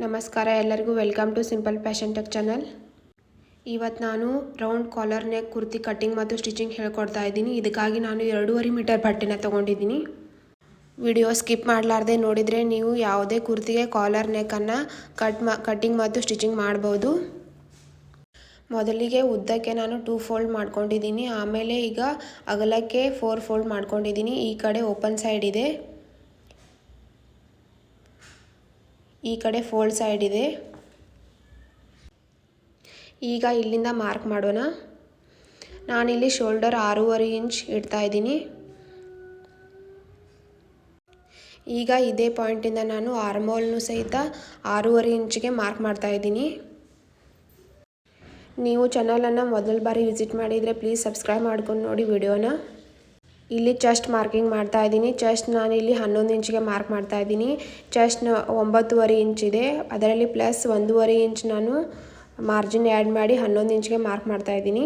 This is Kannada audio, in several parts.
ನಮಸ್ಕಾರ ಎಲ್ಲರಿಗೂ welcome to simple fashion tech channel. ಇವತ್ತು ನಾನು round collar neck kurti cutting ಮತ್ತು ಸ್ಟಿಚಿಂಗ್ ಹೇಳ್ಕೊಡ್ತಾ ಇದ್ದೀನಿ. ಇದಕ್ಕಾಗಿ ನಾನು 2.5 ಮೀಟರ್ ಬಟ್ಟೆನ ತೊಗೊಂಡಿದ್ದೀನಿ. ವಿಡಿಯೋ ಸ್ಕಿಪ್ ಮಾಡಲಾರ್ದೆ ನೋಡಿದರೆ ನೀವು ಯಾವುದೇ ಕುರ್ತಿಗೆ ಕಾಲರ್ ನೆಕ್ಕನ್ನು ಕಟ್ಟಿಂಗ್ ಮತ್ತು ಸ್ಟಿಚಿಂಗ್ ಮಾಡ್ಬೋದು. ಮೊದಲಿಗೆ ಉದ್ದಕ್ಕೆ ನಾನು 2 ಫೋಲ್ಡ್ ಮಾಡ್ಕೊಂಡಿದ್ದೀನಿ. ಆಮೇಲೆ ಈಗ ಅಗಲಕ್ಕೆ 4 ಫೋಲ್ಡ್ ಮಾಡ್ಕೊಂಡಿದ್ದೀನಿ. ಈ ಕಡೆ ಓಪನ್ ಸೈಡ್ ಇದೆ, ಈ ಕಡೆ ಫೋಲ್ಡ್ ಸೈಡ್ ಇದೆ. ಈಗ ಇಲ್ಲಿಂದ ಮಾರ್ಕ್ ಮಾಡೋಣ. ನಾನಿಲ್ಲಿ ಶೋಲ್ಡರ್ 6.5 ಇಂಚ್ ಇಡ್ತಾ ಇದ್ದೀನಿ. ಈಗ ಇದೇ ಪಾಯಿಂಟಿಂದ ನಾನು ಆರ್ಮೋಲ್ನು ಸಹಿತ 6.5 ಇಂಚಿಗೆ ಮಾರ್ಕ್ ಮಾಡ್ತಾ ಇದ್ದೀನಿ. ನೀವು ಚಾನಲನ್ನು ಮೊದಲ ಬಾರಿ ವಿಸಿಟ್ ಮಾಡಿದರೆ ಪ್ಲೀಸ್ ಸಬ್ಸ್ಕ್ರೈಬ್ ಮಾಡ್ಕೊಂಡು ನೋಡಿ ವಿಡಿಯೋನ. ಇಲ್ಲಿ ಚೆಸ್ಟ್ ಮಾರ್ಕಿಂಗ್ ಮಾಡ್ತಾ ಇದ್ದೀನಿ. ಚೆಸ್ಟ್ ನಾನು ಇಲ್ಲಿ 11 ಇಂಚಿಗೆ ಮಾರ್ಕ್ ಮಾಡ್ತಾ ಇದ್ದೀನಿ. ಚೆಸ್ಟ್ 9.5 ಇಂಚ್ ಇದೆ, ಅದರಲ್ಲಿ ಪ್ಲಸ್ 1.5 ಇಂಚ್ ನಾನು ಮಾರ್ಜಿನ್ ಆ್ಯಡ್ ಮಾಡಿ 11 ಇಂಚಿಗೆ ಮಾರ್ಕ್ ಮಾಡ್ತಾ ಇದ್ದೀನಿ.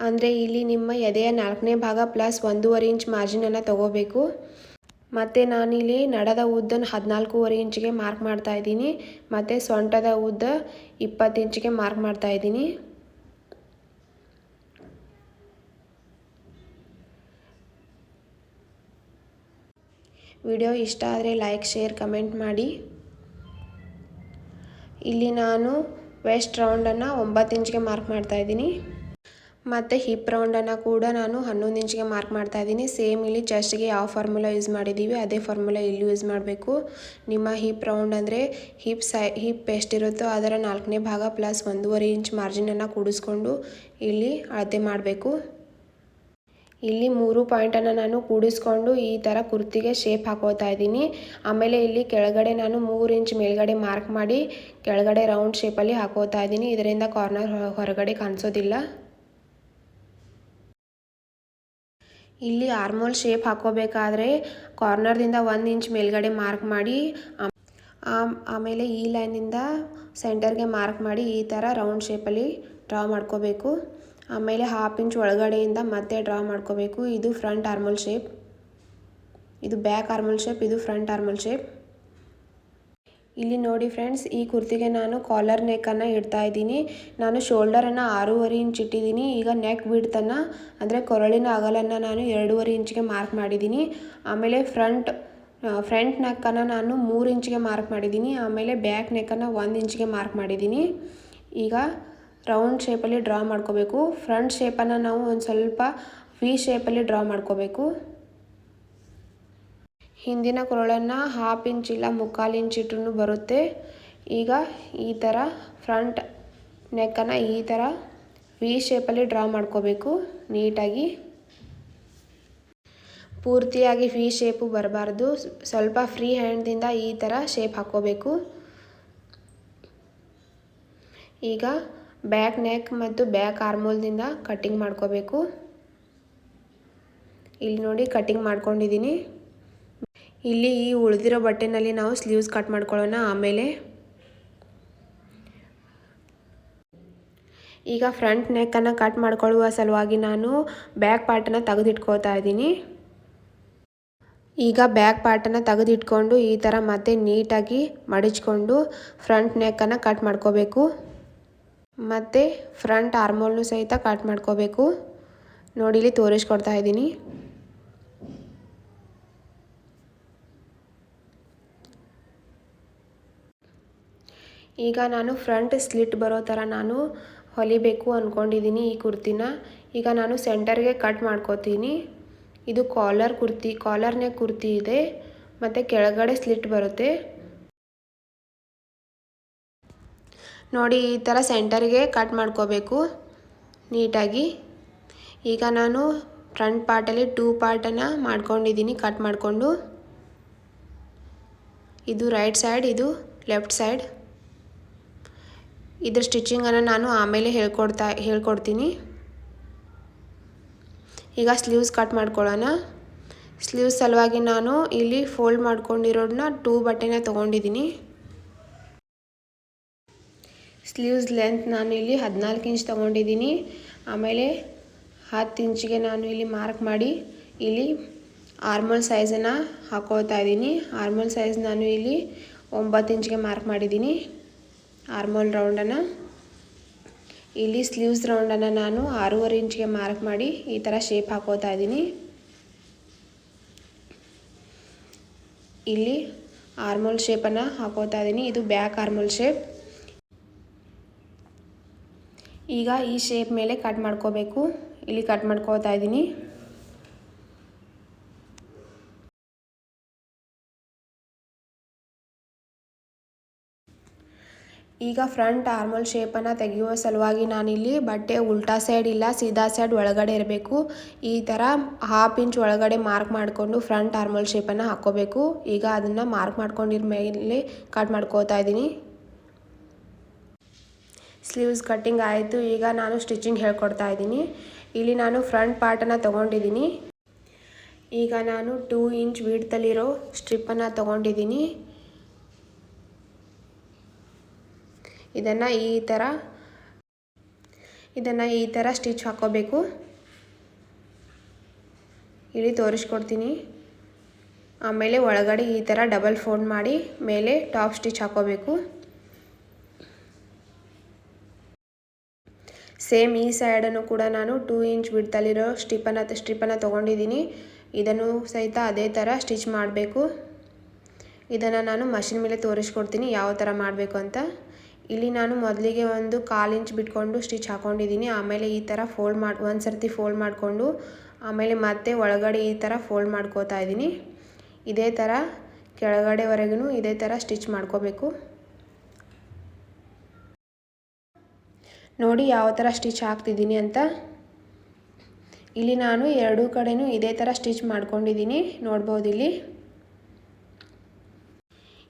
ಅಂದರೆ ಇಲ್ಲಿ ನಿಮ್ಮ ಎದೆಯ 4ನೇ ಭಾಗ ಪ್ಲಸ್ 1.5 ಇಂಚ್ ಮಾರ್ಜಿನನ್ನು ತಗೋಬೇಕು. ಮತ್ತು ನಾನಿಲ್ಲಿ ನಡದ ಉದ್ದ 14.5 ಇಂಚಿಗೆ ಮಾರ್ಕ್ ಮಾಡ್ತಾ ಇದ್ದೀನಿ. ಮತ್ತು ಸೊಂಟದ ಉದ್ದ 20 ಇಂಚಿಗೆ ಮಾರ್ಕ್ ಮಾಡ್ತಾ ಇದ್ದೀನಿ. ವಿಡಿಯೋ ಇಷ್ಟ ಆದರೆ ಲೈಕ್, ಶೇರ್, ಕಮೆಂಟ್ ಮಾಡಿ. ಇಲ್ಲಿ ನಾನು ವೆಸ್ಟ್ ರೌಂಡನ್ನು 9 ಇಂಚಿಗೆ ಮಾರ್ಕ್ ಮಾಡ್ತಾ ಇದ್ದೀನಿ. ಮತ್ತು ಹಿಪ್ ರೌಂಡನ್ನು ಕೂಡ ನಾನು 11 ಇಂಚಿಗೆ ಮಾರ್ಕ್ ಮಾಡ್ತಾ ಇದ್ದೀನಿ. ಸೇಮ್ ಇಲ್ಲಿ ಚೆಸ್ಟ್ಗೆ ಯಾವ ಫಾರ್ಮುಲಾ ಯೂಸ್ ಮಾಡಿದ್ದೀವಿ ಅದೇ ಫಾರ್ಮುಲಾ ಇಲ್ಲಿ ಯೂಸ್ ಮಾಡಬೇಕು. ನಿಮ್ಮ ಹಿಪ್ ರೌಂಡ್ ಅಂದರೆ ಹಿಪ್ ಎಷ್ಟಿರುತ್ತೋ ಅದರ 4ನೇ ಭಾಗ ಪ್ಲಸ್ 1.5 ಇಂಚ್ ಮಾರ್ಜಿನನ್ನು ಕೂಡಿಸ್ಕೊಂಡು ಇಲ್ಲಿ ಅಳತೆ ಮಾಡಬೇಕು. ಇಲ್ಲಿ 3 ಪಾಯಿಂಟನ್ನು ನಾನು ಕೂಡಿಸ್ಕೊಂಡು ಈ ಥರ ಕುರ್ತಿಗೆ ಶೇಪ್ ಹಾಕೋತಾ ಇದ್ದೀನಿ. ಆಮೇಲೆ ಇಲ್ಲಿ ಕೆಳಗಡೆ ನಾನು 3 ಇಂಚ್ ಮೇಲ್ಗಡೆ ಮಾರ್ಕ್ ಮಾಡಿ ಕೆಳಗಡೆ ರೌಂಡ್ ಶೇಪಲ್ಲಿ ಹಾಕೋತಾ ಇದ್ದೀನಿ. ಇದರಿಂದ ಕಾರ್ನರ್ ಹೊರಗಡೆ ಕಾಣಿಸೋದಿಲ್ಲ. ಇಲ್ಲಿ ಆರ್ಮೋಲ್ ಶೇಪ್ ಹಾಕೋಬೇಕಾದ್ರೆ ಕಾರ್ನರ್ದಿಂದ 1 ಇಂಚ್ ಮೇಲ್ಗಡೆ ಮಾರ್ಕ್ ಮಾಡಿ ಆಮೇಲೆ ಈ ಲೈನಿಂದ ಸೆಂಟರ್ಗೆ ಮಾರ್ಕ್ ಮಾಡಿ ಈ ಥರ ರೌಂಡ್ ಶೇಪಲ್ಲಿ ಡ್ರಾ ಮಾಡ್ಕೋಬೇಕು. ಆಮೇಲೆ 1/2 ಇಂಚ್ ಒಳಗಡೆಯಿಂದ ಮತ್ತೆ ಡ್ರಾ ಮಾಡ್ಕೋಬೇಕು. ಇದು ಫ್ರಂಟ್ ಆರ್ಮೋಲ್ ಶೇಪ್, ಇದು ಬ್ಯಾಕ್ ಆರ್ಮೋಲ್ ಶೇಪ್, ಇದು ಫ್ರಂಟ್ ಆರ್ಮೋಲ್ ಶೇಪ್. ಇಲ್ಲಿ ನೋಡಿ ಫ್ರೆಂಡ್ಸ್, ಈ ಕುರ್ತಿಗೆ ನಾನು ಕಾಲರ್ ನೆಕ್ಕನ್ನು ಇಡ್ತಾ ಇದ್ದೀನಿ. ನಾನು ಶೋಲ್ಡರನ್ನು 6.5 ಇಂಚ್ ಇಟ್ಟಿದ್ದೀನಿ. ಈಗ ನೆಕ್ ಬಿಡ್ತನ್ನು ಅಂದರೆ ಕೊರಳಿನ ಅಗಲನ್ನು ನಾನು 2.5 ಇಂಚಿಗೆ ಮಾರ್ಕ್ ಮಾಡಿದ್ದೀನಿ. ಆಮೇಲೆ ಫ್ರಂಟ್ ನೆಕ್ಕನ್ನು ನಾನು 3 ಇಂಚಿಗೆ ಮಾರ್ಕ್ ಮಾಡಿದ್ದೀನಿ. ಆಮೇಲೆ ಬ್ಯಾಕ್ ನೆಕ್ಕನ್ನು 1 ಇಂಚಿಗೆ ಮಾರ್ಕ್ ಮಾಡಿದ್ದೀನಿ. ಈಗ ರೌಂಡ್ ಶೇಪಲ್ಲಿ ಡ್ರಾ ಮಾಡ್ಕೋಬೇಕು. ಫ್ರಂಟ್ ಶೇಪನ್ನು ನಾವು ಒಂದು ಸ್ವಲ್ಪ ವಿ ಶೇಪಲ್ಲಿ ಡ್ರಾ ಮಾಡ್ಕೋಬೇಕು. ಹಿಂದಿನ ಕೊರಳನ್ನು 1/2 ಇಂಚ್ ಇಲ್ಲ 3/4 ಇಂಚ್ ಇಟ್ಟರೂ ಬರುತ್ತೆ. ಈಗ ಈ ಥರ ಫ್ರಂಟ್ ನೆಕ್ಕನ್ನು ಈ ಥರ ವಿ ಶೇಪಲ್ಲಿ ಡ್ರಾ ಮಾಡ್ಕೋಬೇಕು ನೀಟಾಗಿ. ಪೂರ್ತಿಯಾಗಿ ವಿ ಶೇಪು ಬರಬಾರ್ದು, ಸ್ವಲ್ಪ ಫ್ರೀ ಹ್ಯಾಂಡ್ದಿಂದ ಈ ಥರ ಶೇಪ್ ಹಾಕ್ಕೋಬೇಕು. ಈಗ ಬ್ಯಾಕ್ ನೆಕ್ ಮತ್ತು ಬ್ಯಾಕ್ ಆರ್ಮೋಲ್ದಿಂದ ಕಟ್ಟಿಂಗ್ ಮಾಡ್ಕೋಬೇಕು. ಇಲ್ಲಿ ನೋಡಿ ಕಟ್ಟಿಂಗ್ ಮಾಡ್ಕೊಂಡಿದ್ದೀನಿ. ಇಲ್ಲಿ ಈ ಉಳಿದಿರೋ ಬಟ್ಟೆನಲ್ಲಿ ನಾವು ಸ್ಲೀವ್ಸ್ ಕಟ್ ಮಾಡ್ಕೊಳ್ಳೋಣ ಆಮೇಲೆ. ಈಗ ಫ್ರಂಟ್ ನೆಕ್ಕನ್ನು ಕಟ್ ಮಾಡ್ಕೊಳ್ಳುವ ಸಲುವಾಗಿ ನಾನು ಬ್ಯಾಕ್ ಪಾರ್ಟನ್ನು ತೆಗೆದಿಟ್ಕೋತಾ ಇದ್ದೀನಿ. ಈಗ ಬ್ಯಾಕ್ ಪಾರ್ಟನ್ನು ತೆಗೆದಿಟ್ಕೊಂಡು ಈ ಥರ ಮತ್ತೆ ನೀಟಾಗಿ ಮಡಿಚ್ಕೊಂಡು ಫ್ರಂಟ್ ನೆಕ್ಕನ್ನು ಕಟ್ ಮಾಡ್ಕೋಬೇಕು. ಮತ್ತು ಫ್ರಂಟ್ ಆರ್ಮೋಲ್ನು ಸಹಿತ ಕಟ್ ಮಾಡ್ಕೋಬೇಕು. ನೋಡಿ ಇಲ್ಲಿ ತೋರಿಸ್ಕೊಡ್ತಾ ಇದ್ದೀನಿ. ಈಗ ನಾನು ಫ್ರಂಟ್ ಸ್ಲಿಟ್ ಬರೋ ಥರ ನಾನು ಹೊಲಿಬೇಕು ಅಂದ್ಕೊಂಡಿದ್ದೀನಿ ಈ ಕುರ್ತಿನ. ಈಗ ನಾನು ಸೆಂಟರ್ಗೆ ಕಟ್ ಮಾಡ್ಕೋತೀನಿ. ಇದು ಕಾಲರ್ ನೆಕ್ ಕುರ್ತಿ ಇದೆ ಮತ್ತು ಕೆಳಗಡೆ ಸ್ಲಿಟ್ ಬರುತ್ತೆ. ನೋಡಿ ಈ ಥರ ಸೆಂಟರ್ಗೆ ಕಟ್ ಮಾಡ್ಕೋಬೇಕು ನೀಟಾಗಿ. ಈಗ ನಾನು ಫ್ರಂಟ್ ಪಾರ್ಟಲ್ಲಿ 2 ಪಾರ್ಟನ್ನು ಮಾಡ್ಕೊಂಡಿದ್ದೀನಿ ಕಟ್ ಮಾಡಿಕೊಂಡು. ಇದು ರೈಟ್ ಸೈಡ್, ಇದು ಲೆಫ್ಟ್ ಸೈಡ್. ಇದ್ರ ಸ್ಟಿಚಿಂಗನ್ನು ನಾನು ಆಮೇಲೆ ಹೇಳ್ಕೊಡ್ತೀನಿ. ಈಗ ಸ್ಲೀವ್ಸ್ ಕಟ್ ಮಾಡ್ಕೊಳ್ಳೋಣ. ಸ್ಲೀವ್ಸ್ ಸಲುವಾಗಿ ನಾನು ಇಲ್ಲಿ ಫೋಲ್ಡ್ ಮಾಡ್ಕೊಂಡಿರೋದನ್ನ 2 ಬಟ್ಟೆನ ತೊಗೊಂಡಿದ್ದೀನಿ. ಸ್ಲೀವ್ಸ್ ಲೆಂತ್ ನಾನು ಇಲ್ಲಿ 14 ಇಂಚ್ ತೊಗೊಂಡಿದ್ದೀನಿ. ಆಮೇಲೆ 10 ಇಂಚಿಗೆ ನಾನು ಇಲ್ಲಿ ಮಾರ್ಕ್ ಮಾಡಿ ಇಲ್ಲಿ ಆರ್ಮೋಲ್ ಸೈಜನ್ನು ಹಾಕೋತಾ ಇದ್ದೀನಿ. ಆರ್ಮೋಲ್ ಸೈಜ್ ನಾನು ಇಲ್ಲಿ 9 ಇಂಚ್ಗೆ ಮಾರ್ಕ್ ಮಾಡಿದ್ದೀನಿ ಆರ್ಮೋಲ್ ರೌಂಡನ್ನು. ಇಲ್ಲಿ ಸ್ಲೀವ್ಸ್ ರೌಂಡನ್ನು ನಾನು 6.5 ಇಂಚ್ಗೆ ಮಾರ್ಕ್ ಮಾಡಿ ಈ ಥರ ಶೇಪ್ ಹಾಕೋತಾ ಇದ್ದೀನಿ. ಇಲ್ಲಿ ಆರ್ಮೋಲ್ ಶೇಪನ್ನು ಹಾಕೋತಾ ಇದ್ದೀನಿ. ಇದು ಬ್ಯಾಕ್ ಆರ್ಮೋಲ್ ಶೇಪ್. ಈಗ ಈ ಶೇಪ್ ಮೇಲೆ ಕಟ್ ಮಾಡ್ಕೋಬೇಕು. ಇಲ್ಲಿ ಕಟ್ ಮಾಡ್ಕೋತಾ ಇದ್ದೀನಿ. ಈಗ ಫ್ರಂಟ್ ಆರ್ಮೋಲ್ ಶೇಪನ್ನು ತೆಗೆಯುವ ಸಲುವಾಗಿ ನಾನಿಲ್ಲಿ ಬಟ್ಟೆ ಉಲ್ಟಾ ಸೈಡ್ ಇಲ್ಲ ಸೀದಾ ಸೈಡ್ ಒಳಗಡೆ ಇರಬೇಕು. ಈ ಥರ 1/2 ಇಂಚ್ ಒಳಗಡೆ ಮಾರ್ಕ್ ಮಾಡಿಕೊಂಡು ಫ್ರಂಟ್ ಆರ್ಮೋಲ್ ಶೇಪನ್ನು ಹಾಕ್ಕೋಬೇಕು. ಈಗ ಅದನ್ನು ಮಾರ್ಕ್ ಮಾಡ್ಕೊಂಡಿರ ಮೇಲೆ ಕಟ್ ಮಾಡ್ಕೋತಾ ಇದ್ದೀನಿ. ಸ್ಲೀವ್ಸ್ ಕಟ್ಟಿಂಗ್ ಆಯಿತು. ಈಗ ನಾನು ಸ್ಟಿಚಿಂಗ್ ಹೇಳ್ಕೊಡ್ತಾ ಇದ್ದೀನಿ. ಇಲ್ಲಿ ನಾನು ಫ್ರಂಟ್ ಪಾರ್ಟನ್ನು ತೊಗೊಂಡಿದ್ದೀನಿ. ಈಗ ನಾನು 2 ಇಂಚ್ ವಿಡ್ತಲ್ಲಿರೋ ಸ್ಟ್ರಿಪ್ಪನ್ನು ತೊಗೊಂಡಿದ್ದೀನಿ. ಇದನ್ನು ಈ ಥರ ಸ್ಟಿಚ್ ಹಾಕ್ಕೋಬೇಕು. ಇಲ್ಲಿ ತೋರಿಸ್ಕೊಡ್ತೀನಿ. ಆಮೇಲೆ ಒಳಗಡೆ ಈ ಥರ ಡಬಲ್ ಫೋಲ್ಡ್ ಮಾಡಿ ಮೇಲೆ ಟಾಪ್ ಸ್ಟಿಚ್ ಹಾಕ್ಕೋಬೇಕು. ಸೇಮ್ ಈ ಸೈಡನ್ನು ಕೂಡ ನಾನು 2 ಇಂಚ್ ವಿಡ್ತಲ್ಲಿರೋ ಸ್ಟ್ರಿಪ್ಪನ್ನು ತೊಗೊಂಡಿದ್ದೀನಿ. ಇದನ್ನು ಸಹಿತ ಅದೇ ಥರ ಸ್ಟಿಚ್ ಮಾಡಬೇಕು. ಇದನ್ನು ನಾನು ಮಷಿನ್ ಮೇಲೆ ತೋರಿಸ್ಕೊಡ್ತೀನಿ ಯಾವ ಥರ ಮಾಡಬೇಕು ಅಂತ. ಇಲ್ಲಿ ನಾನು ಮೊದಲಿಗೆ ಒಂದು 1/4 ಇಂಚ್ ಬಿಟ್ಕೊಂಡು ಸ್ಟಿಚ್ ಹಾಕ್ಕೊಂಡಿದ್ದೀನಿ. ಆಮೇಲೆ ಈ ಥರ ಒಂದು ಸರ್ತಿ ಫೋಲ್ಡ್ ಮಾಡಿಕೊಂಡು ಆಮೇಲೆ ಮತ್ತೆ ಒಳಗಡೆ ಈ ಥರ ಫೋಲ್ಡ್ ಮಾಡ್ಕೋತಾ ಇದ್ದೀನಿ. ಇದೇ ಥರ ಕೆಳಗಡೆವರೆಗೂ ಇದೇ ಥರ ಸ್ಟಿಚ್ ಮಾಡ್ಕೋಬೇಕು. ನೋಡಿ ಯಾವ ಥರ ಸ್ಟಿಚ್ ಹಾಕ್ತಿದ್ದೀನಿ ಅಂತ. ಇಲ್ಲಿ ನಾನು ಎರಡೂ ಕಡೆನೂ ಇದೇ ಥರ ಸ್ಟಿಚ್ ಮಾಡ್ಕೊಂಡಿದ್ದೀನಿ. ನೋಡ್ಬೋದು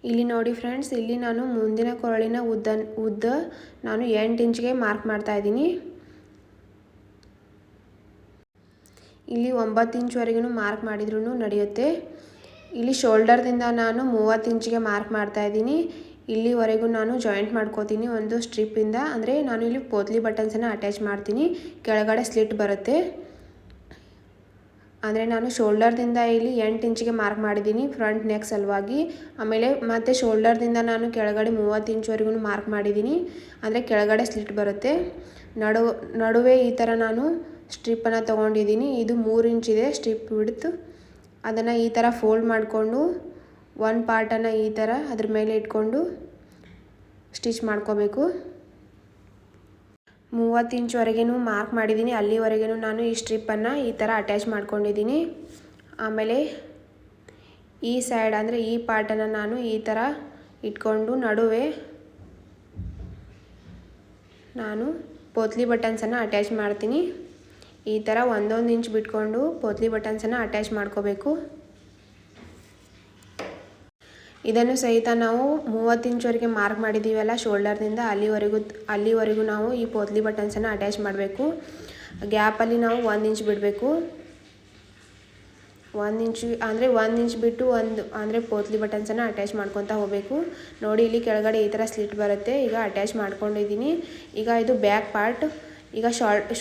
ಇಲ್ಲಿ ನೋಡಿ ಫ್ರೆಂಡ್ಸ್, ಇಲ್ಲಿ ನಾನು ಮುಂದಿನ ಕೊರಳಿನ ಉದ್ದ ನಾನು 8 ಇಂಚ್ಗೆ ಮಾರ್ಕ್ ಮಾಡ್ತಾ ಇದ್ದೀನಿ. ಇಲ್ಲಿ 9 ಇಂಚ್ವರೆಗೂ ಮಾರ್ಕ್ ಮಾಡಿದ್ರೂ ನಡೆಯುತ್ತೆ. ಇಲ್ಲಿ ಶೋಲ್ಡರ್ದಿಂದ ನಾನು 30 ಇಂಚ್ಗೆ ಮಾರ್ಕ್ ಮಾಡ್ತಾ ಇದ್ದೀನಿ. ಇಲ್ಲಿವರೆಗೂ ನಾನು ಜಾಯಿಂಟ್ ಮಾಡ್ಕೋತೀನಿ ಒಂದು ಸ್ಟ್ರಿಪ್ಪಿಂದ. ಅಂದರೆ ನಾನು ಇಲ್ಲಿ ಪೋತ್ಲಿ ಬಟನ್ಸನ್ನು ಅಟ್ಯಾಚ್ ಮಾಡ್ತೀನಿ. ಕೆಳಗಡೆ ಸ್ಲಿಟ್ ಬರುತ್ತೆ. ಅಂದರೆ ನಾನು ಶೋಲ್ಡರ್ದಿಂದ ಇಲ್ಲಿ 8 ಇಂಚಿಗೆ ಮಾರ್ಕ್ ಮಾಡಿದ್ದೀನಿ ಫ್ರಂಟ್ ನೆಕ್ ಸಲುವಾಗಿ. ಆಮೇಲೆ ಮತ್ತೆ ಶೋಲ್ಡರ್ದಿಂದ ನಾನು ಕೆಳಗಡೆ 30 ಇಂಚ್ವರೆಗೂ ಮಾರ್ಕ್ ಮಾಡಿದ್ದೀನಿ. ಅಂದರೆ ಕೆಳಗಡೆ ಸ್ಲಿಟ್ ಬರುತ್ತೆ. ನಡುವೆ ಈ ಥರ ನಾನು ಸ್ಟ್ರಿಪ್ಪನ್ನು ತೊಗೊಂಡಿದ್ದೀನಿ. ಇದು 3 ಇಂಚಿದೆ ಸ್ಟ್ರಿಪ್ ವಿಡ್ತ್. ಅದನ್ನು ಈ ಥರ ಫೋಲ್ಡ್ ಮಾಡಿಕೊಂಡು ಒಂದು ಪಾರ್ಟನ್ನು ಈ ಥರ ಅದ್ರ ಮೇಲೆ ಇಟ್ಕೊಂಡು ಸ್ಟಿಚ್ ಮಾಡ್ಕೋಬೇಕು. 30 ಇಂಚ್ವರೆಗೂ ಮಾರ್ಕ್ ಮಾಡಿದ್ದೀನಿ. ಅಲ್ಲಿವರೆಗೂ ನಾನು ಈ ಸ್ಟ್ರಿಪ್ಪನ್ನು ಈ ಥರ ಅಟ್ಯಾಚ್ ಮಾಡ್ಕೊಂಡಿದ್ದೀನಿ. ಆಮೇಲೆ ಈ ಸೈಡ್ ಅಂದರೆ ಈ ಪಾರ್ಟನ್ನು ನಾನು ಈ ಥರ ಇಟ್ಕೊಂಡು ನಡುವೆ ನಾನು ಪೋತ್ಲಿ ಬಟನ್ಸನ್ನು ಅಟ್ಯಾಚ್ ಮಾಡ್ತೀನಿ. ಈ ಥರ 1 ಇಂಚ್ ಬಿಟ್ಕೊಂಡು ಪೋತ್ಲಿ ಬಟನ್ಸನ್ನು ಅಟ್ಯಾಚ್ ಮಾಡ್ಕೋಬೇಕು. ಇದನ್ನು ಸಹಿತ ನಾವು 30 ಇಂಚ್ವರೆಗೆ ಮಾರ್ಕ್ ಮಾಡಿದ್ದೀವಲ್ಲ ಶೋಲ್ಡರ್ನಿಂದ ಅಲ್ಲಿವರೆಗೂ ನಾವು ಈ ಪೋತ್ಲಿ ಬಟನ್ಸನ್ನು ಅಟ್ಯಾಚ್ ಮಾಡಬೇಕು. ಗ್ಯಾಪಲ್ಲಿ ನಾವು 1 ಇಂಚ್ ಬಿಡಬೇಕು. 1 ಇಂಚು ಅಂದರೆ 1 ಇಂಚ್ ಬಿಟ್ಟು ಅಂದರೆ ಪೋತ್ಲಿ ಬಟನ್ಸನ್ನು ಅಟ್ಯಾಚ್ ಮಾಡ್ಕೊತಾ ಹೋಗಬೇಕು. ನೋಡಿ ಇಲ್ಲಿ ಕೆಳಗಡೆ ಈ ಥರ ಸ್ಲಿಟ್ ಬರುತ್ತೆ. ಈಗ ಅಟ್ಯಾಚ್ ಮಾಡ್ಕೊಂಡಿದ್ದೀನಿ. ಈಗ ಇದು ಬ್ಯಾಕ್ ಪಾರ್ಟ್. ಈಗ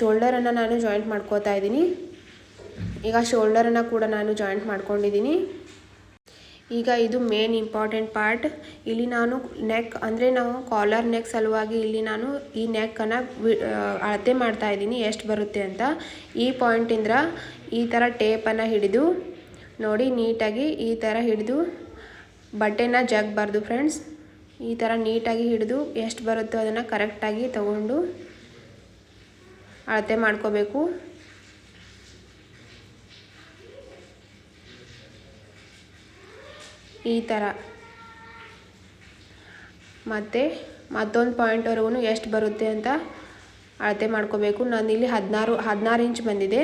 ಶೋಲ್ಡರನ್ನು ನಾನು ಜಾಯಿಂಟ್ ಮಾಡ್ಕೋತಾ ಇದ್ದೀನಿ. ಈಗ ಶೋಲ್ಡರನ್ನು ಕೂಡ ನಾನು ಜಾಯಿಂಟ್ ಮಾಡ್ಕೊಂಡಿದ್ದೀನಿ. ಈಗ ಇದು ಮೇನ್ ಇಂಪಾರ್ಟೆಂಟ್ ಪಾರ್ಟ್. ಇಲ್ಲಿ ನಾನು ನೆಕ್ ಅಂದರೆ ನಾವು ಕಾಲರ್ ನೆಕ್ ಸಲುವಾಗಿ ಇಲ್ಲಿ ನಾನು ಈ ನೆಕ್ಕನ್ನು ಅಳತೆ ಮಾಡ್ತಾ ಇದ್ದೀನಿ ಎಷ್ಟು ಬರುತ್ತೆ ಅಂತ. ಈ ಪಾಯಿಂಟಿಂದ ಈ ಥರ ಟೇಪನ್ನು ಹಿಡಿದು ನೋಡಿ ನೀಟಾಗಿ ಈ ಥರ ಹಿಡಿದು ಬಟ್ಟೆನ ಜಗ್ಬಾರ್ದು ಫ್ರೆಂಡ್ಸ್. ಈ ಥರ ನೀಟಾಗಿ ಹಿಡಿದು ಎಷ್ಟು ಬರುತ್ತೋ ಅದನ್ನು ಕರೆಕ್ಟಾಗಿ ತಗೊಂಡು ಅಳತೆ ಮಾಡ್ಕೋಬೇಕು. ಈ ಥರ ಮತ್ತೊಂದು ಪಾಯಿಂಟ್ವರೆಗೂ ಎಷ್ಟು ಬರುತ್ತೆ ಅಂತ ಅಳತೆ ಮಾಡ್ಕೋಬೇಕು. ನಾನಿಲ್ಲಿ 16 ಇಂಚ್ ಬಂದಿದೆ.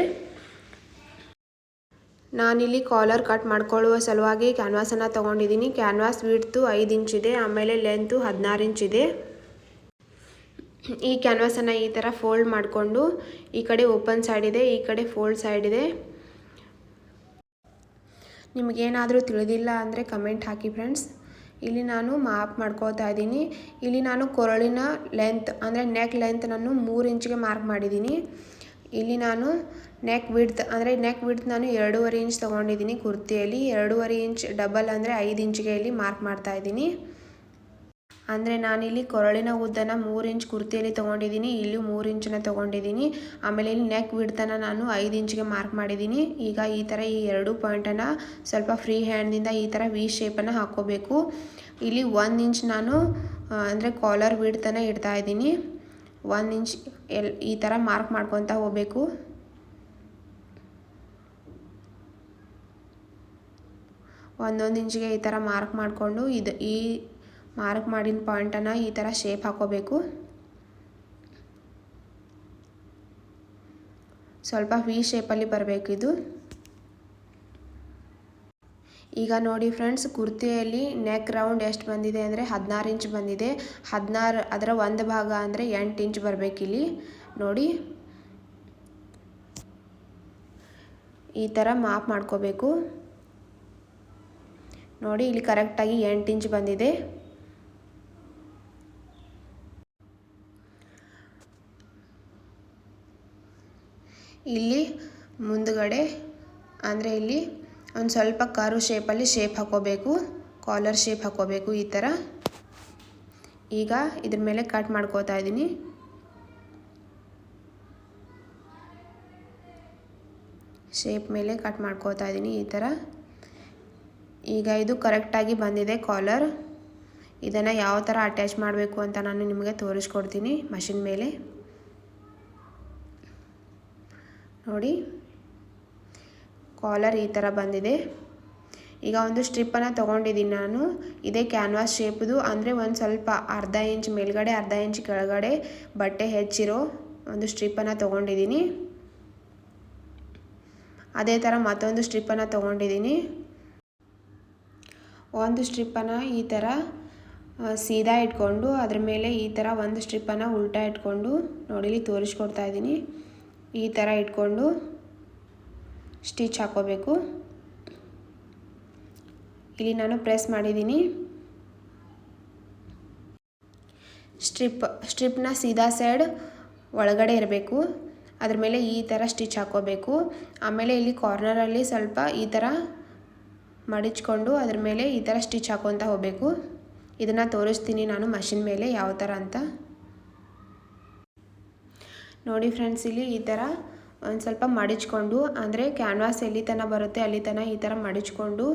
ನಾನಿಲ್ಲಿ ಕಾಲರ್ ಕಟ್ ಮಾಡ್ಕೊಳ್ಳುವ ಸಲುವಾಗಿ ಕ್ಯಾನ್ವಾಸನ್ನು ತೊಗೊಂಡಿದ್ದೀನಿ. ಕ್ಯಾನ್ವಾಸ್ ವಿಡ್ತು 5 ಇಂಚ್ ಇದೆ. ಆಮೇಲೆ ಲೆಂತು 16 ಇಂಚ್ ಇದೆ. ಈ ಕ್ಯಾನ್ವಾಸನ್ನು ಈ ಥರ ಫೋಲ್ಡ್ ಮಾಡಿಕೊಂಡು ಈ ಕಡೆ ಓಪನ್ ಸೈಡ್ ಇದೆ, ಈ ಕಡೆ ಫೋಲ್ಡ್ ಸೈಡ್ ಇದೆ. ನಿಮಗೇನಾದರೂ ತಿಳಿದಿಲ್ಲ ಅಂದರೆ ಕಮೆಂಟ್ ಹಾಕಿ ಫ್ರೆಂಡ್ಸ್. ಇಲ್ಲಿ ನಾನು ಮಾಪ್ ಮಾಡ್ಕೋತಾ ಇದ್ದೀನಿ. ಇಲ್ಲಿ ನಾನು ಕೊರಳಿನ ಲೆಂತ್ ಅಂದರೆ ನೆಕ್ ಲೆಂತ್ ನಾನು 3 ಇಂಚಿಗೆ ಮಾರ್ಕ್ ಮಾಡಿದ್ದೀನಿ. ಇಲ್ಲಿ ನಾನು ನೆಕ್ ವಿಡ್ತ್ ನಾನು 2.5 ಇಂಚ್ ತೊಗೊಂಡಿದ್ದೀನಿ ಕುರ್ತಿಯಲ್ಲಿ. 2.5 ಇಂಚ್ ಡಬಲ್ ಅಂದರೆ 5 ಇಂಚಿಗೆ ಇಲ್ಲಿ ಮಾರ್ಕ್ ಮಾಡ್ತಾ ಇದ್ದೀನಿ. ಅಂದರೆ ನಾನಿಲ್ಲಿ ಕೊರಳಿನ ಉದ್ದನ 3 ಇಂಚ್ ಕುರ್ತಿಯಲ್ಲಿ ತೊಗೊಂಡಿದ್ದೀನಿ, ಇಲ್ಲಿ 3 ಇಂಚನ್ನ ತೊಗೊಂಡಿದ್ದೀನಿ. ಆಮೇಲೆ ಇಲ್ಲಿ ನೆಕ್ ವಿಡ್ತನ ನಾನು 5 ಇಂಚಿಗೆ ಮಾರ್ಕ್ ಮಾಡಿದ್ದೀನಿ. ಈಗ ಈ ಥರ ಈ 2 ಪಾಯಿಂಟನ್ನು ಸ್ವಲ್ಪ ಫ್ರೀ ಹ್ಯಾಂಡ್ದಿಂದ ಈ ಥರ ವಿ ಶೇಪನ್ನು ಹಾಕ್ಕೋಬೇಕು. ಇಲ್ಲಿ 1 ಇಂಚ್ ನಾನು ಅಂದರೆ ಕಾಲರ್ ವಿಡ್ತನ ಇಡ್ತಾ ಇದ್ದೀನಿ. 1 ಇಂಚ್ ಈ ಥರ ಮಾರ್ಕ್ ಮಾಡ್ಕೊತಾ ಹೋಗಬೇಕು. ಒಂದೊಂದು ಇಂಚಿಗೆ ಈ ಥರ ಮಾರ್ಕ್ ಮಾಡಿಕೊಂಡು ಈ ಮಾರ್ಕ್ ಮಾಡಿದ ಪಾಯಿಂಟನ್ನು ಈ ಥರ ಶೇಪ್ ಹಾಕೋಬೇಕು. ಸ್ವಲ್ಪ ವಿ ಶೇಪಲ್ಲಿ ಬರಬೇಕು ಇದು. ಈಗ ನೋಡಿ ಫ್ರೆಂಡ್ಸ್, ಕುರ್ತಿಯಲ್ಲಿ ನೆಕ್ ರೌಂಡ್ ಎಷ್ಟು ಬಂದಿದೆ ಅಂದರೆ 16 ಇಂಚ್ ಬಂದಿದೆ. 16 ಅದರ ಒಂದು ಭಾಗ ಅಂದರೆ 8 ಇಂಚ್ ಬರಬೇಕಿಲ್ಲಿ ನೋಡಿ. ಈ ಥರ ಮಾಪ್ ಮಾಡ್ಕೋಬೇಕು ನೋಡಿ. ಇಲ್ಲಿ ಕರೆಕ್ಟಾಗಿ 8 ಇಂಚ್ ಬಂದಿದೆ. ಇಲ್ಲಿ ಮುಂದುಗಡೆ ಅಂದರೆ ಇಲ್ಲಿ ಒಂದು ಸ್ವಲ್ಪ ಕರ್ವ್ ಶೇಪಲ್ಲಿ ಶೇಪ್ ಹಾಕೋಬೇಕು, ಕಾಲರ್ ಶೇಪ್ ಹಾಕೋಬೇಕು ಈ ಥರ. ಈಗ ಇದ್ರ ಮೇಲೆ ಕಟ್ ಮಾಡ್ಕೋತಾ ಇದ್ದೀನಿ. ಶೇಪ್ ಮೇಲೆ ಕಟ್ ಮಾಡ್ಕೋತಾ ಇದ್ದೀನಿ ಈ ಥರ. ಈಗ ಇದು ಕರೆಕ್ಟಾಗಿ ಬಂದಿದೆ ಕಾಲರ್. ಇದನ್ನು ಯಾವ ಥರ ಅಟ್ಯಾಚ್ ಮಾಡಬೇಕು ಅಂತ ನಾನು ನಿಮಗೆ ತೋರಿಸ್ಕೊಡ್ತೀನಿ ಮಷಿನ್ ಮೇಲೆ ನೋಡಿ. ಕಾಲರ್ ಈ ಥರ ಬಂದಿದೆ. ಈಗ ಒಂದು ಸ್ಟ್ರಿಪ್ಪನ್ನು ತೊಗೊಂಡಿದ್ದೀನಿ ನಾನು. ಇದೇ ಕ್ಯಾನ್ವಾಸ್ ಶೇಪ್ದು, ಅಂದರೆ ಒಂದು ಸ್ವಲ್ಪ ಅರ್ಧ ಇಂಚ್ ಮೇಲ್ಗಡೆ ಅರ್ಧ ಇಂಚ್ ಕೆಳಗಡೆ ಬಟ್ಟೆ ಹೆಚ್ಚಿರೋ ಒಂದು ಸ್ಟ್ರಿಪ್ಪನ್ನು ತೊಗೊಂಡಿದ್ದೀನಿ. ಅದೇ ಥರ ಮತ್ತೊಂದು ಸ್ಟ್ರಿಪ್ಪನ್ನು ತೊಗೊಂಡಿದ್ದೀನಿ. ಒಂದು ಸ್ಟ್ರಿಪ್ಪನ್ನು ಈ ಥರ ಸೀದಾ ಇಟ್ಕೊಂಡು ಅದ್ರ ಮೇಲೆ ಈ ಥರ ಒಂದು ಸ್ಟ್ರಿಪ್ಪನ್ನು ಉಲ್ಟಾ ಇಟ್ಕೊಂಡು ನೋಡಿ ಇಲ್ಲಿ ತೋರಿಸ್ಕೊಡ್ತಾ ಇದ್ದೀನಿ. ಈ ಥರ ಇಟ್ಕೊಂಡು ಸ್ಟಿಚ್ ಹಾಕೋಬೇಕು. ಇಲ್ಲಿ ನಾನು ಪ್ರೆಸ್ ಮಾಡಿದ್ದೀನಿ. ಸ್ಟ್ರಿಪ್ನ ಸೀದಾ ಸೈಡ್ ಒಳಗಡೆ ಇರಬೇಕು. ಅದ್ರ ಮೇಲೆ ಈ ಥರ ಸ್ಟಿಚ್ ಹಾಕೋಬೇಕು. ಆಮೇಲೆ ಇಲ್ಲಿ ಕಾರ್ನರಲ್ಲಿ ಸ್ವಲ್ಪ ಈ ಥರ ಮಡಿಚ್ಕೊಂಡು ಅದ್ರ ಮೇಲೆ ಈ ಥರ ಸ್ಟಿಚ್ ಹಾಕೊತಾ ಹೋಗಬೇಕು. ಇದನ್ನು ತೋರಿಸ್ತೀನಿ ನಾನು ಮಷಿನ್ ಮೇಲೆ ಯಾವ ಥರ ಅಂತ ನೋಡಿ ಫ್ರೆಂಡ್ಸ್. ಇಲ್ಲಿ ಈ ಥರ ಒಂದು ಸ್ವಲ್ಪ ಮಡಿಚ್ಕೊಂಡು, ಅಂದರೆ ಕ್ಯಾನ್ವಾಸ್ ಎಲ್ಲಿ ತನಕ ಬರುತ್ತೆ ಅಲ್ಲಿ ತನಕ ಈ ಥರ ಮಡಿಚ್ಕೊಂಡು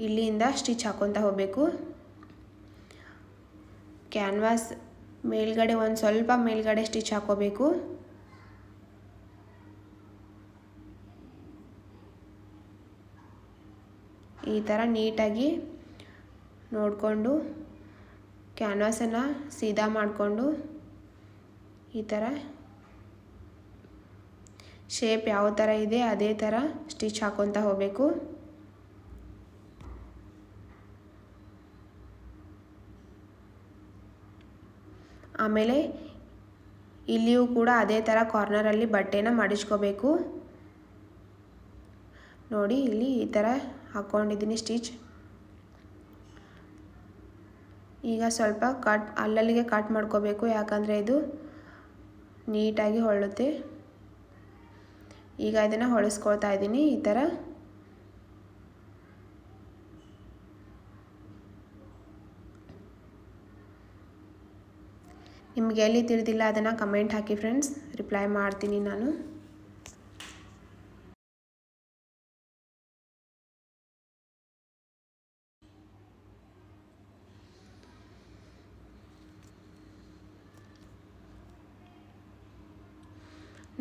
ಇಲ್ಲಿಂದ ಸ್ಟಿಚ್ ಹಾಕೊತಾ ಹೋಗಬೇಕು. ಕ್ಯಾನ್ವಾಸ್ ಮೇಲ್ಗಡೆ ಒಂದು ಸ್ವಲ್ಪ ಮೇಲ್ಗಡೆ ಸ್ಟಿಚ್ ಹಾಕೋಬೇಕು. ಈ ಥರ ನೀಟಾಗಿ ನೋಡಿಕೊಂಡು ಕ್ಯಾನ್ವಾಸನ್ನು ಸೀದಾ ಮಾಡಿಕೊಂಡು ಈ ಥರ ಶೇಪ್ ಯಾವ ಥರ ಇದೆ ಅದೇ ಥರ ಸ್ಟಿಚ್ ಹಾಕೊತಾ ಹೋಗಬೇಕು. ಆಮೇಲೆ ಇಲ್ಲಿಯೂ ಕೂಡ ಅದೇ ಥರ ಕಾರ್ನರಲ್ಲಿ ಬಟ್ಟೆನ ಮಡಿಚ್ಕೋಬೇಕು ನೋಡಿ. ಇಲ್ಲಿ ಈ ಥರ ಹಾಕ್ಕೊಂಡಿದ್ದೀನಿ ಸ್ಟಿಚ್. ಈಗ ಸ್ವಲ್ಪ ಅಲ್ಲಲ್ಲಿಗೆ ಕಟ್ ಮಾಡ್ಕೋಬೇಕು, ಯಾಕಂದರೆ ಇದು ನೀಟಾಗಿ ಹೊಳ್ಳುತ್ತೆ. ಈಗ ಇದನ್ನು ಹೊಳಿಸ್ಕೊಳ್ತಾ ಇದ್ದೀನಿ ಈ ಥರ. ನಿಮಗೆ ಎಲ್ಲಿ ತಿಳಿದಿಲ್ಲ ಅದನ್ನು ಕಮೆಂಟ್ ಹಾಕಿ ಫ್ರೆಂಡ್ಸ್, ರಿಪ್ಲೈ ಮಾಡ್ತೀನಿ ನಾನು.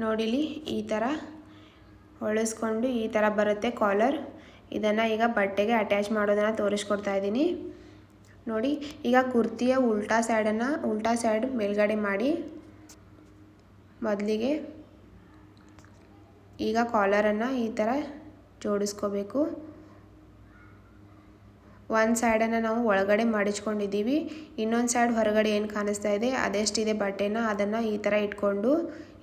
ನೋಡಿಲಿ ಈ ಥರ ಹೊಳಿಸ್ಕೊಂಡು ಈ ಥರ ಬರುತ್ತೆ ಕಾಲರ್. ಇದನ್ನು ಈಗ ಬಟ್ಟೆಗೆ ಅಟ್ಯಾಚ್ ಮಾಡೋದನ್ನು ತೋರಿಸ್ಕೊಡ್ತಾ ಇದ್ದೀನಿ ನೋಡಿ. ಈಗ ಕುರ್ತಿಯ ಉಲ್ಟಾ ಸೈಡ್ ಮೇಲ್ಗಡೆ ಮಾಡಿ ಮೊದಲಿಗೆ ಈಗ ಕಾಲರನ್ನು ಈ ಥರ ಜೋಡಿಸ್ಕೋಬೇಕು. ಒಂದು ಸೈಡನ್ನು ನಾವು ಒಳಗಡೆ ಮಡಿಚ್ಕೊಂಡಿದ್ದೀವಿ, ಇನ್ನೊಂದು ಸೈಡ್ ಹೊರಗಡೆ ಏನು ಕಾಣಿಸ್ತಾ ಇದೆ ಅದೆಷ್ಟಿದೆ ಬಟ್ಟೆನ ಅದನ್ನು ಈ ಥರ ಇಟ್ಕೊಂಡು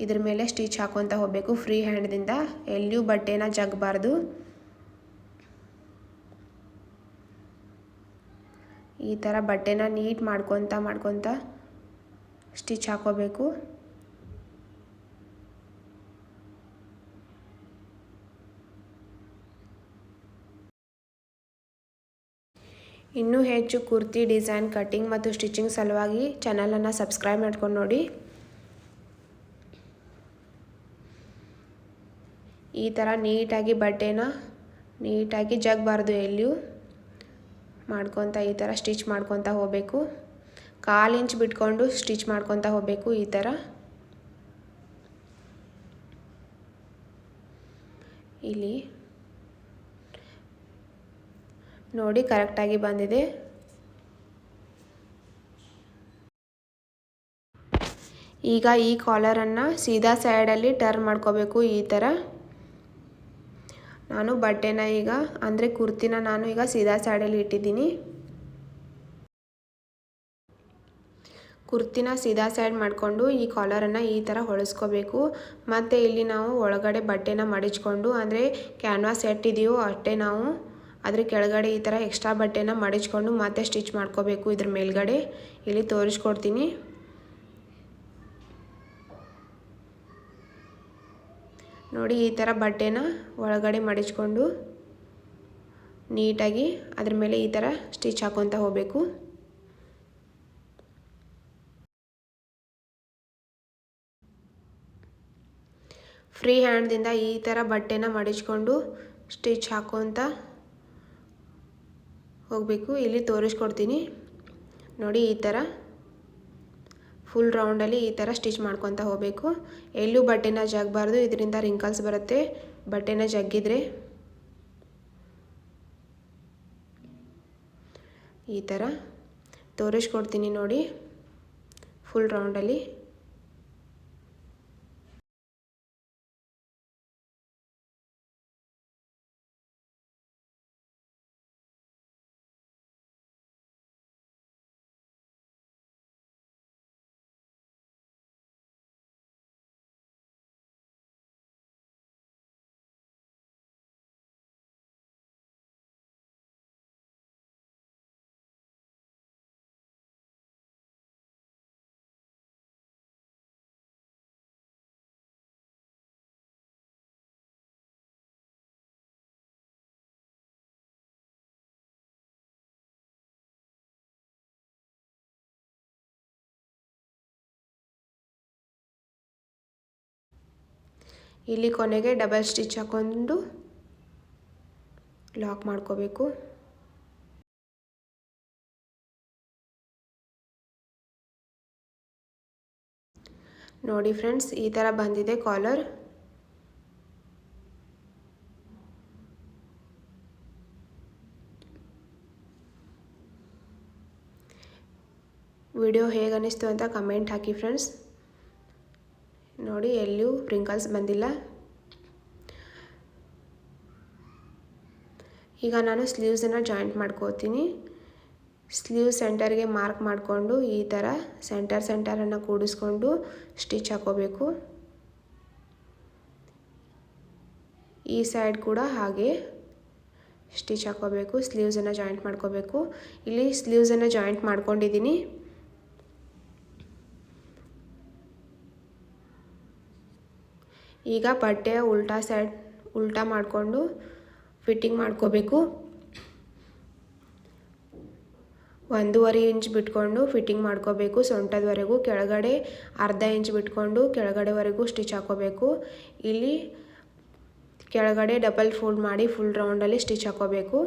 ಇದ್ರ ಮೇಲೆ ಸ್ಟಿಚ್ ಹಾಕೊತಾ ಹೋಗಬೇಕು ಫ್ರೀ ಹ್ಯಾಂಡ್ದಿಂದ. ಎಲ್ಲಿಯೂ ಬಟ್ಟೆನ ಜಗ್ಬಾರ್ದು. ಈ ಥರ ಬಟ್ಟೆನ ನೀಟ್ ಮಾಡ್ಕೊತಾ ಸ್ಟಿಚ್ ಹಾಕೋಬೇಕು. ಇನ್ನೂ ಹೆಚ್ಚು ಕುರ್ತಿ ಡಿಸೈನ್ ಕಟ್ಟಿಂಗ್ ಮತ್ತು ಸ್ಟಿಚಿಂಗ್ ಸಲುವಾಗಿ ಚಾನಲನ್ನು ಸಬ್ಸ್ಕ್ರೈಬ್ ಮಾಡ್ಕೊಂಡು ನೋಡಿ. ಈ ಥರ ನೀಟಾಗಿ ಬಟ್ಟೆನ ನೀಟಾಗಿ ಜಗ್ಬಾರ್ದು ಎಲ್ಲಿಯೂ ಮಾಡ್ಕೊತ ಈ ಥರ ಸ್ಟಿಚ್ ಮಾಡ್ಕೊತ ಹೋಗಬೇಕು. 1/4 ಇಂಚ್ ಬಿಟ್ಕೊಂಡು ಸ್ಟಿಚ್ ಮಾಡ್ಕೊತ ಹೋಗಬೇಕು. ಈ ಥರ ಇಲ್ಲಿ ನೋಡಿ ಕರೆಕ್ಟಾಗಿ ಬಂದಿದೆ. ಈಗ ಈ ಕಾಲರನ್ನು ಸೀದಾ ಸೈಡಲ್ಲಿ ಟರ್ನ್ ಮಾಡ್ಕೋಬೇಕು. ಈ ಥರ ನಾನು ಬಟ್ಟೆನ ಈಗ ಅಂದರೆ ಕುರ್ತಿನ ನಾನು ಈಗ ಸೀದಾ ಸೈಡಲ್ಲಿ ಇಟ್ಟಿದ್ದೀನಿ. ಕುರ್ತಿನ ಸೀದಾ ಸೈಡ್ ಮಾಡಿಕೊಂಡು ಈ ಕಾಲರನ್ನು ಈ ಥರ ಹೊಳಿಸ್ಕೋಬೇಕು. ಮತ್ತು ಇಲ್ಲಿ ನಾವು ಒಳಗಡೆ ಬಟ್ಟೆನ ಮಡಿಚ್ಕೊಂಡು ಅಂದರೆ ಕ್ಯಾನ್ವಾಸ್ ಎಷ್ಟಿದೆಯೋ ಅಷ್ಟೇ ನಾವು ಅದ್ರ ಕೆಳಗಡೆ ಈ ಥರ ಎಕ್ಸ್ಟ್ರಾ ಬಟ್ಟೆನ ಮಡಿಚ್ಕೊಂಡು ಮತ್ತೆ ಸ್ಟಿಚ್ ಮಾಡ್ಕೋಬೇಕು. ಇದ್ರ ಮೇಲ್ಗಡೆ ಇಲ್ಲಿ ತೋರಿಸ್ಕೊಡ್ತೀನಿ ನೋಡಿ. ಈ ಥರ ಬಟ್ಟೆನ ಒಳಗಡೆ ಮಡಿಚ್ಕೊಂಡು ನೀಟಾಗಿ ಅದ್ರ ಮೇಲೆ ಈ ಥರ ಸ್ಟಿಚ್ ಹಾಕೊತ ಹೋಗಬೇಕು. ಫ್ರೀ ಹ್ಯಾಂಡ್ದಿಂದ ಈ ಥರ ಬಟ್ಟೆನ ಮಡಿಚ್ಕೊಂಡು ಸ್ಟಿಚ್ ಹಾಕೊತ ಹೋಗಬೇಕು. ಇಲ್ಲಿ ತೋರಿಸ್ಕೊಡ್ತೀನಿ ನೋಡಿ. ಈ ಥರ ಫುಲ್ ರೌಂಡಲ್ಲಿ ಈ ಥರ ಸ್ಟಿಚ್ ಮಾಡ್ಕೊತ ಹೋಗಬೇಕು. ಎಲ್ಲೂ ಬಟ್ಟೆನ ಜಗ್ಬಾರ್ದು, ಇದರಿಂದ ರಿಂಕಲ್ಸ್ ಬರುತ್ತೆ ಬಟ್ಟೆನ ಜಗ್ಗಿದ್ರೆ. ಈ ಥರ ತೋರಿಸ್ಕೊಡ್ತೀನಿ ನೋಡಿ ಫುಲ್ ರೌಂಡಲ್ಲಿ. ಇಲ್ಲಿ ಕೊನೆಗೆ ಡಬಲ್ ಸ್ಟಿಚ್ ಹಾಕೊಂಡು ಲಾಕ್ ಮಾಡ್ಕೋಬೇಕು. ನೋಡಿ ಫ್ರೆಂಡ್ಸ್, ಈ ಥರ ಬಂದಿದೆ ಕಾಲರ್. ವಿಡಿಯೋ ಹೇಗೆ ಅನ್ನಿಸ್ತು ಅಂತ ಕಮೆಂಟ್ ಹಾಕಿ ಫ್ರೆಂಡ್ಸ್. ನೋಡಿ ಎಲ್ಲಿಯೂ ಪ್ರಿಂಕಲ್ಸ್ ಬಂದಿಲ್ಲ. ಈಗ ನಾನು ಸ್ಲೀವ್ಸನ್ನು ಜಾಯಿಂಟ್ ಮಾಡ್ಕೋತೀನಿ. ಸ್ಲೀವ್ ಸೆಂಟರ್ಗೆ ಮಾರ್ಕ್ ಮಾಡಿಕೊಂಡು ಈ ಥರ ಸೆಂಟರನ್ನು ಕೂಡಿಸ್ಕೊಂಡು ಸ್ಟಿಚ್ ಹಾಕೋಬೇಕು. ಈ ಸೈಡ್ ಕೂಡ ಹಾಗೆ ಸ್ಟಿಚ್ ಹಾಕೋಬೇಕು. ಸ್ಲೀವ್ಸನ್ನು ಜಾಯಿಂಟ್ ಮಾಡ್ಕೋಬೇಕು. ಇಲ್ಲಿ ಸ್ಲೀವ್ಸನ್ನು ಜಾಯಿಂಟ್ ಮಾಡ್ಕೊಂಡಿದ್ದೀನಿ. ಈಗ ಬಟ್ಟೆಯ ಉಲ್ಟಾ ಮಾಡಿಕೊಂಡು ಫಿಟ್ಟಿಂಗ್ ಮಾಡ್ಕೋಬೇಕು. 1.5 ಇಂಚ್ ಬಿಟ್ಕೊಂಡು ಫಿಟ್ಟಿಂಗ್ ಮಾಡ್ಕೋಬೇಕು. ಸೊಂಟದವರೆಗೂ ಕೆಳಗಡೆ 1/2 ಇಂಚ್ ಬಿಟ್ಕೊಂಡು ಕೆಳಗಡೆವರೆಗೂ ಸ್ಟಿಚ್ ಹಾಕೋಬೇಕು. ಇಲ್ಲಿ ಕೆಳಗಡೆ ಡಬಲ್ ಫೋಲ್ಡ್ ಮಾಡಿ ಫುಲ್ ರೌಂಡಲ್ಲಿ ಸ್ಟಿಚ್ ಹಾಕೋಬೇಕು.